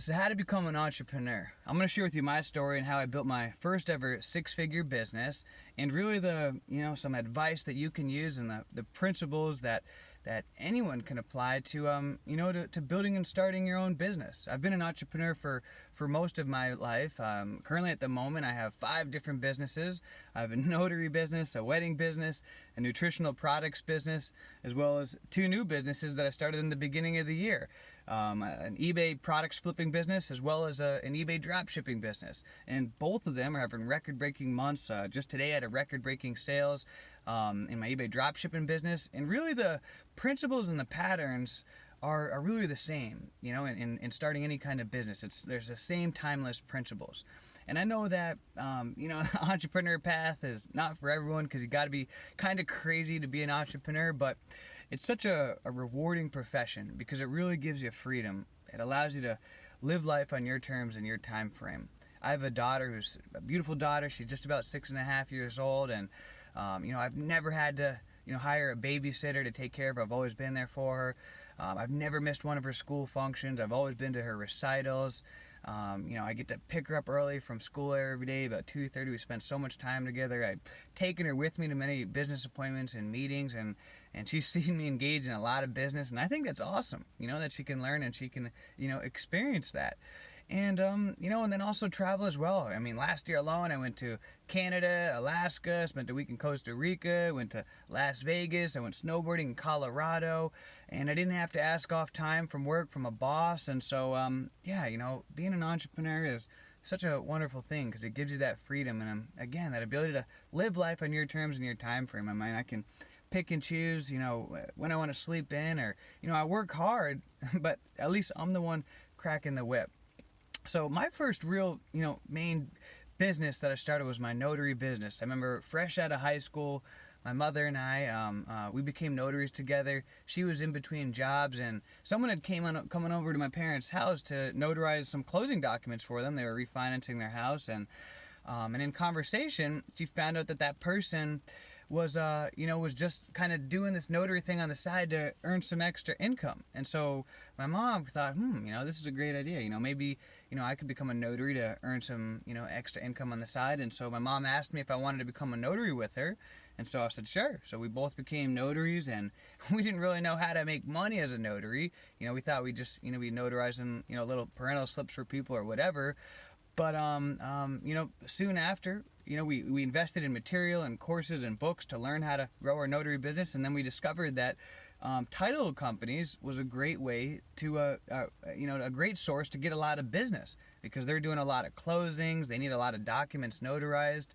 So how to become an entrepreneur. I'm going to share with you my story and how I built my first ever six-figure business, and really some advice that you can use, and the principles that anyone can apply to to building and starting your own business. I've been an entrepreneur for most of my life. Currently at the moment I have 5 different businesses. I have a notary business, a wedding business, a nutritional products business, as well as 2 new businesses that I started in the beginning of the year. An eBay products flipping business, as well as an eBay drop shipping business. And both of them are having record-breaking months. Just today I had a record-breaking sales in my eBay drop shipping business. And really the principles and the patterns are really the same, in starting any kind of business. There's the same timeless principles. And I know that, the entrepreneur path is not for everyone, because you got to be kind of crazy to be an entrepreneur, but it's such a rewarding profession because it really gives you freedom. It allows you to live life on your terms and your time frame. I have a daughter who's a beautiful daughter. She's just about 6.5 years old, and I've never had to hire a babysitter to take care of her. I've always been there for her. I've never missed one of her school functions. I've always been to her recitals. I get to pick her up early from school every day, about 2:30. We spend so much time together. I've taken her with me to many business appointments and meetings, and she's seen me engage in a lot of business, and I think that's awesome, that she can learn and she can, experience that. And, and then also travel as well. I mean, last year alone, I went to Canada, Alaska, spent a week in Costa Rica, went to Las Vegas, I went snowboarding in Colorado, and I didn't have to ask off time from work from a boss. And so, being an entrepreneur is such a wonderful thing because it gives you that freedom and, again, that ability to live life on your terms and your time frame. I mean, I can pick and choose, when I want to sleep in, or, I work hard, but at least I'm the one cracking the whip. So my first real, main business that I started was my notary business. I remember fresh out of high school, my mother and I, we became notaries together. She was in between jobs, and someone had coming over to my parents' house to notarize some closing documents for them. They were refinancing their house, and in conversation, she found out that person was just kind of doing this notary thing on the side to earn some extra income. And so my mom thought, this is a great idea. Maybe, I could become a notary to earn some, extra income on the side. And so my mom asked me if I wanted to become a notary with her. And so I said, sure. So we both became notaries, and we didn't really know how to make money as a notary. We thought we'd just, be notarizing, little parental slips for people or whatever. But, soon after, we invested in material and courses and books to learn how to grow our notary business. And then we discovered that title companies was a great way to, a great source to get a lot of business, because they're doing a lot of closings. They need a lot of documents notarized.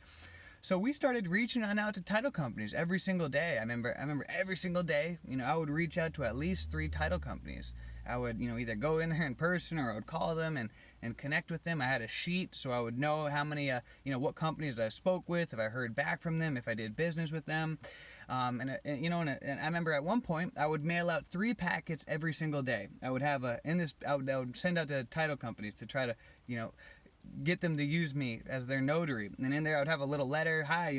So we started reaching out to title companies every single day. I remember every single day, I would reach out to at least 3 title companies. I would, either go in there in person, or I would call them and connect with them. I had a sheet so I would know how many, what companies I spoke with, if I heard back from them, if I did business with them. And I remember at one point I would mail out 3 packets every single day. I would have I would send out to title companies to try to, get them to use me as their notary. And in there I would have a little letter. Hi,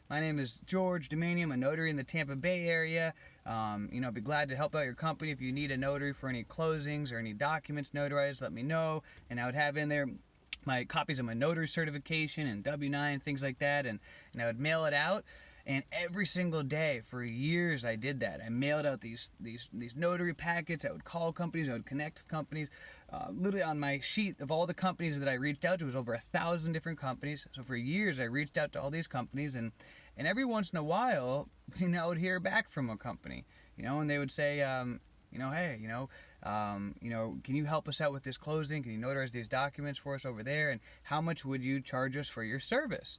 my name is George Demanium. I'm a notary in the Tampa Bay area. I'd be glad to help out your company. If you need a notary for any closings or any documents notarized, let me know. And I would have in there my copies of my notary certification and W-9, things like that, and I would mail it out. And every single day for years I did that. I mailed out these notary packets. I would call companies. I would connect with companies. Literally on my sheet of all the companies that I reached out to, was over 1,000 different companies. So for years I reached out to all these companies, and every once in a while, I would hear back from a company, and they would say, hey, can you help us out with this closing? Can you notarize these documents for us over there? And how much would you charge us for your service?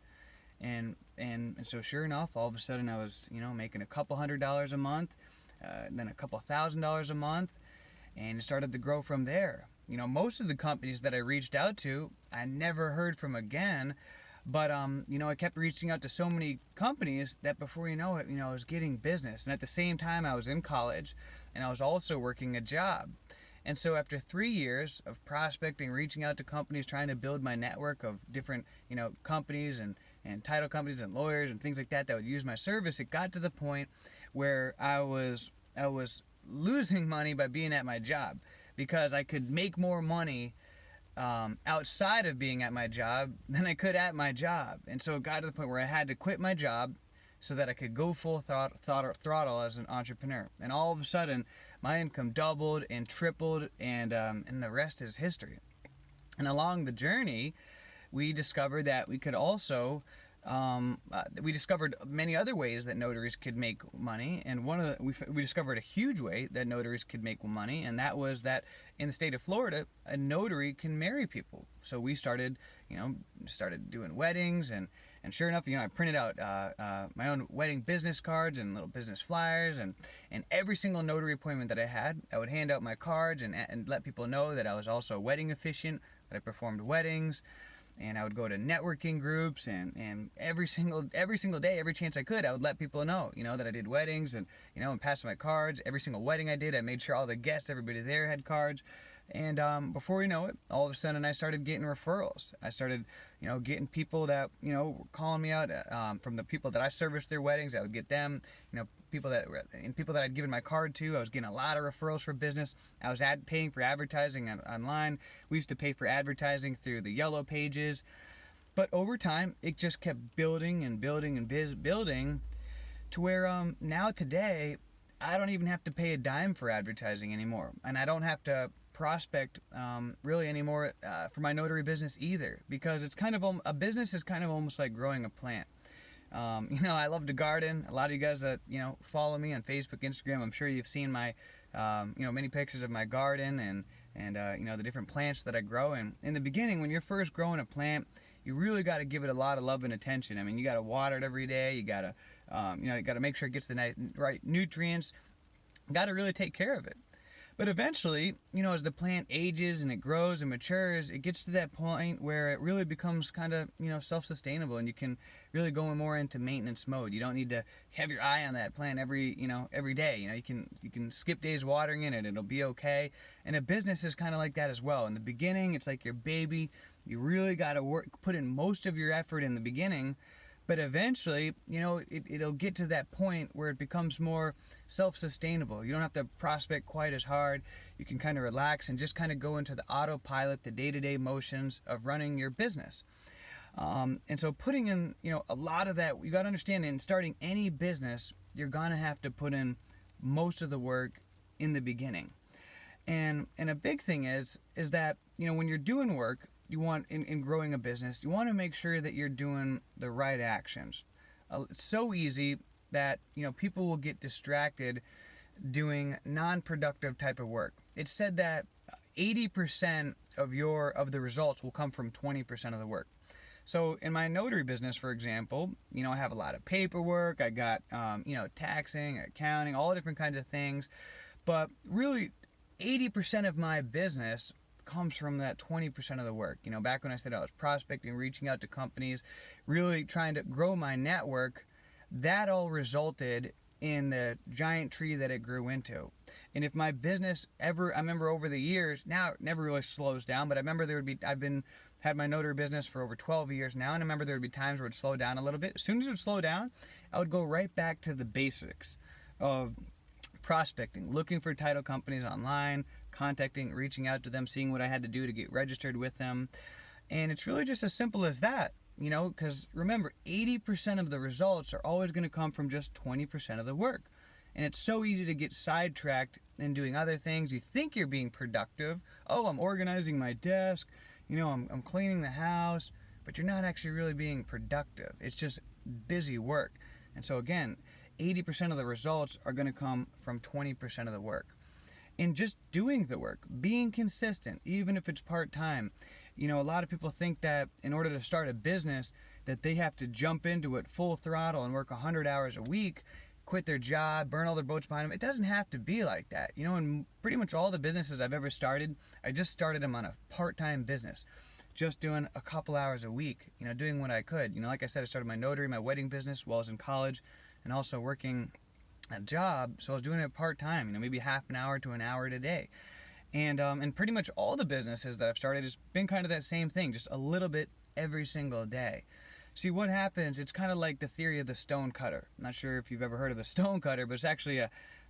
And so sure enough, all of a sudden I was, making a couple $100s a month, then a couple $1,000s a month, and it started to grow from there. Most of the companies that I reached out to, I never heard from again, but, I kept reaching out to so many companies that before you know it, I was getting business. And at the same time, I was in college, and I was also working a job. And so after 3 years of prospecting, reaching out to companies, trying to build my network of different, companies and title companies and lawyers and things like that would use my service, it got to the point where I was losing money by being at my job, because I could make more money outside of being at my job than I could at my job. And so it got to the point where I had to quit my job so that I could go full throttle as an entrepreneur. And all of a sudden, my income doubled and tripled, and the rest is history. And along the journey, we discovered that we could also we discovered many other ways that notaries could make money, and we discovered a huge way that notaries could make money, and that was that in the state of Florida, a notary can marry people. So we started doing weddings, and sure enough, I printed out my own wedding business cards and little business flyers, and every single notary appointment that I had, I would hand out my cards and let people know that I was also a wedding officiant, that I performed weddings. And I would go to networking groups, and every single day, every chance I could, I would let people know, that I did weddings, and pass my cards. Every single wedding I did, I made sure all the guests, everybody there had cards. And before you know it, all of a sudden I started getting referrals. I started, getting people that, were calling me out from the people that I serviced their weddings. I would get them, people that I'd given my card to. I was getting a lot of referrals for business. I was paying for advertising online. We used to pay for advertising through the Yellow Pages. But over time, it just kept building and building and building to where now today, I don't even have to pay a dime for advertising anymore. And I don't have to prospect really anymore for my notary business either, because it's kind of a business is kind of almost like growing a plant. I love to garden. A lot of you guys that follow me on Facebook, Instagram, I'm sure you've seen my many pictures of my garden and the different plants that I grow. And in the beginning, when you're first growing a plant, you really got to give it a lot of love and attention. I mean, you got to water it every day. You got to make sure it gets the right nutrients. Got to really take care of it. But eventually, as the plant ages and it grows and matures, it gets to that point where it really becomes kind of, self-sustainable, and you can really go more into maintenance mode. You don't need to have your eye on that plant every day. You can skip days watering it and it'll be okay. And a business is kind of like that as well. In the beginning, it's like your baby. You really got to put in most of your effort in the beginning. But eventually, it'll get to that point where it becomes more self-sustainable. You don't have to prospect quite as hard. You can kind of relax and just kind of go into the autopilot, the day-to-day motions of running your business. And so putting in, a lot of that, you got to understand, in starting any business, you're going to have to put in most of the work in the beginning. And a big thing is that, when you're doing work, you want in growing a business, you want to make sure that you're doing the right actions. It's so easy that people will get distracted doing non-productive type of work. It's said that 80% of the results will come from 20% of the work. So in my notary business, for example, I have a lot of paperwork. I got taxing, accounting, all different kinds of things. But really, 80% of my business comes from that 20% of the work. Back when I said I was prospecting, reaching out to companies, really trying to grow my network, that all resulted in the giant tree that it grew into. And if my business I remember over the years, now it never really slows down, but I remember had my notary business for over 12 years now, and I remember there would be times where it would slow down a little bit. As soon as it would slow down, I would go right back to the basics of prospecting, looking for title companies online, contacting, reaching out to them, seeing what I had to do to get registered with them. And it's really just as simple as that, because remember, 80% of the results are always going to come from just 20% of the work. And it's so easy to get sidetracked in doing other things. You think you're being productive. Oh, I'm organizing my desk. I'm cleaning the house. But you're not actually really being productive. It's just busy work. And so again, 80% of the results are going to come from 20% of the work. And just doing the work, being consistent, even if it's part-time. A lot of people think that in order to start a business, that they have to jump into it full throttle and work 100 hours a week, quit their job, burn all their boats behind them. It doesn't have to be like that. In pretty much all the businesses I've ever started, I just started them on a part-time business, just doing a couple hours a week, doing what I could. Like I said, I started my notary, my wedding business while I was in college, and also working a job, so I was doing it part-time, maybe half an hour to an hour a day. And pretty much all the businesses that I've started has been kind of that same thing, just a little bit every single day. See, what happens, it's kind of like the theory of the stone cutter. I'm not sure if you've ever heard of the stone cutter, but it's actually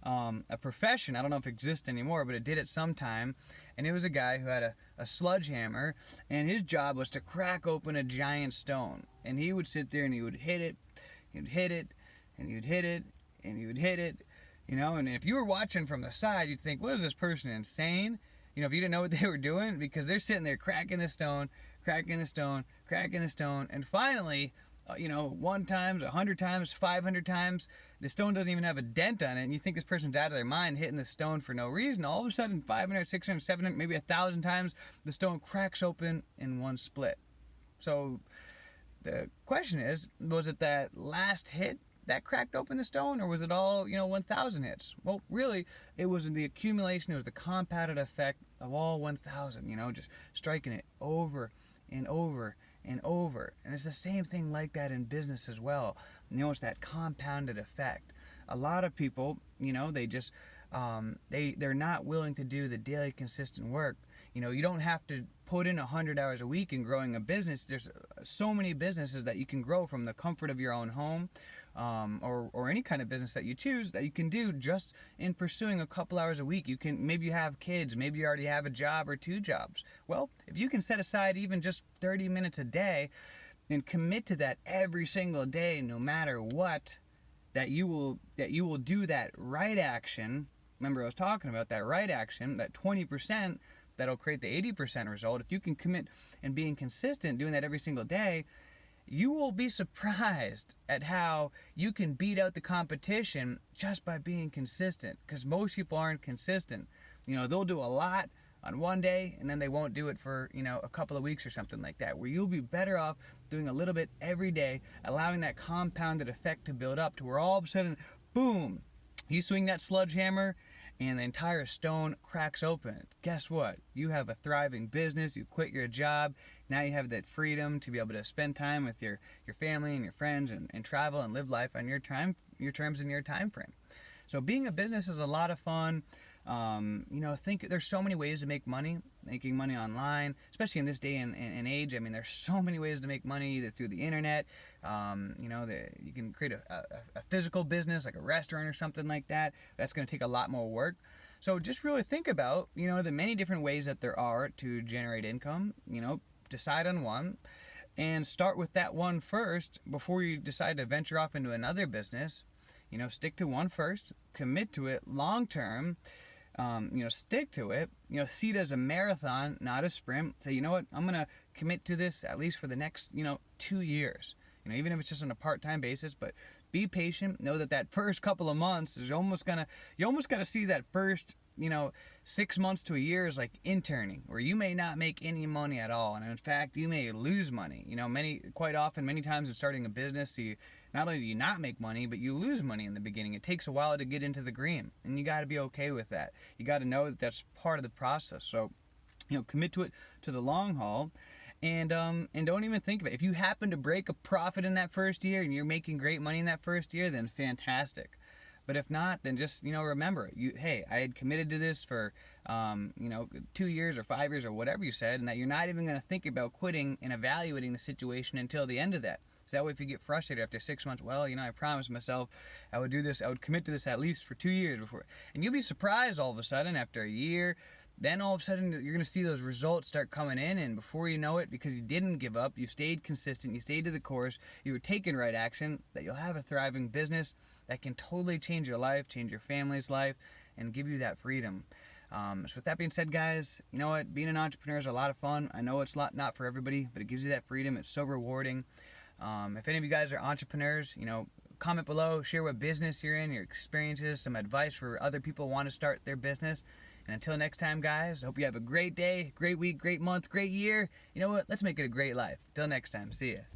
a profession. I don't know if it exists anymore, but it did at some time. And it was a guy who had a sledgehammer, and his job was to crack open a giant stone. And he would sit there and he would hit it, he'd hit it, and he'd hit it, and he would hit it, you know. And if you were watching from the side, you'd think, what is this person, insane? You know, if you didn't know what they were doing, because they're sitting there cracking the stone, cracking the stone, cracking the stone, and finally, you know, 1 time, 100 times, 500 times, the stone doesn't even have a dent on it, and you think this person's out of their mind hitting the stone for no reason. All of a sudden, 500, 600, 700, maybe 1,000 times, the stone cracks open in one split. So the question is, was it that last hit that cracked open the stone, or was it all, you know, 1,000 hits? Well, really, it was the accumulation, it was the compounded effect of all 1,000, you know, just striking it over and over and over. And it's the same thing like that in business as well. You know, it's that compounded effect. A lot of people, you know, they just they're not willing to do the daily consistent work. You know, you don't have to put in 100 hours a week in growing a business. There's so many businesses that you can grow from the comfort of your own home, or any kind of business that you choose that you can do just in pursuing a couple hours a week. You can, maybe you have kids, maybe you already have a job or 2 jobs. Well, if you can set aside even just 30 minutes a day and commit to that every single day, no matter what, that you will do that right action. Remember, I was talking about that right action, that 20% that'll create the 80% result. If you can commit and being consistent, doing that every single day, you will be surprised at how you can beat out the competition just by being consistent, because most people aren't consistent. You know, they'll do a lot on one day and then they won't do it for, you know, a couple of weeks or something like that, where you'll be better off doing a little bit every day, allowing that compounded effect to build up to where all of a sudden, boom, you swing that sledgehammer and the entire stone cracks open. Guess what? You have a thriving business. You quit your job. Now you have that freedom to be able to spend time with your family and your friends, and travel and live life on your terms and your time frame. So being a business is a lot of fun. You know, think there's so many ways to make money, making money online, especially in this day and age. I mean, there's so many ways to make money, either through the internet. You know, you can create a physical business, like a restaurant or something like that. That's going to take a lot more work. So just really think about, you know, the many different ways that there are to generate income. You know, decide on one and start with that one first before you decide to venture off into another business. You know, stick to one first, commit to it long term. You know, stick to it. You know, see it as a marathon, not a sprint. Say, you know what, I'm gonna commit to this at least for the next, you know, 2 years. You know, even if it's just on a part-time basis. But be patient. Know that first couple of months is you almost gotta see that first, you know, 6 months to a year is like interning, where you may not make any money at all, and in fact you may lose money. You know, quite often, many times in starting a business, not only do you not make money, but you lose money in the beginning. It takes a while to get into the green, and you got to be okay with that. You got to know that that's part of the process. So, you know, commit to it to the long haul, and don't even think of it. If you happen to break a profit in that first year and you're making great money in that first year, then fantastic. But if not, then just, you know, remember, hey, I had committed to this for, you know, 2 years or 5 years or whatever you said, and that you're not even going to think about quitting and evaluating the situation until the end of that. So that way, if you get frustrated after 6 months, well, you know, I promised myself I would do this, I would commit to this at least for 2 years before. And you'll be surprised all of a sudden after a year, then all of a sudden you're going to see those results start coming in, and before you know it, because you didn't give up, you stayed consistent, you stayed to the course, you were taking right action, that you'll have a thriving business that can totally change your life, change your family's life, and give you that freedom. So with that being said, guys, you know what? Being an entrepreneur is a lot of fun. I know it's not for everybody, but it gives you that freedom. It's so rewarding. If any of you guys are entrepreneurs, you know, comment below, share what business you're in, your experiences, some advice for other people who want to start their business. And until next time, guys, I hope you have a great day, great week, great month, great year. You know what? Let's make it a great life. Till next time. See ya.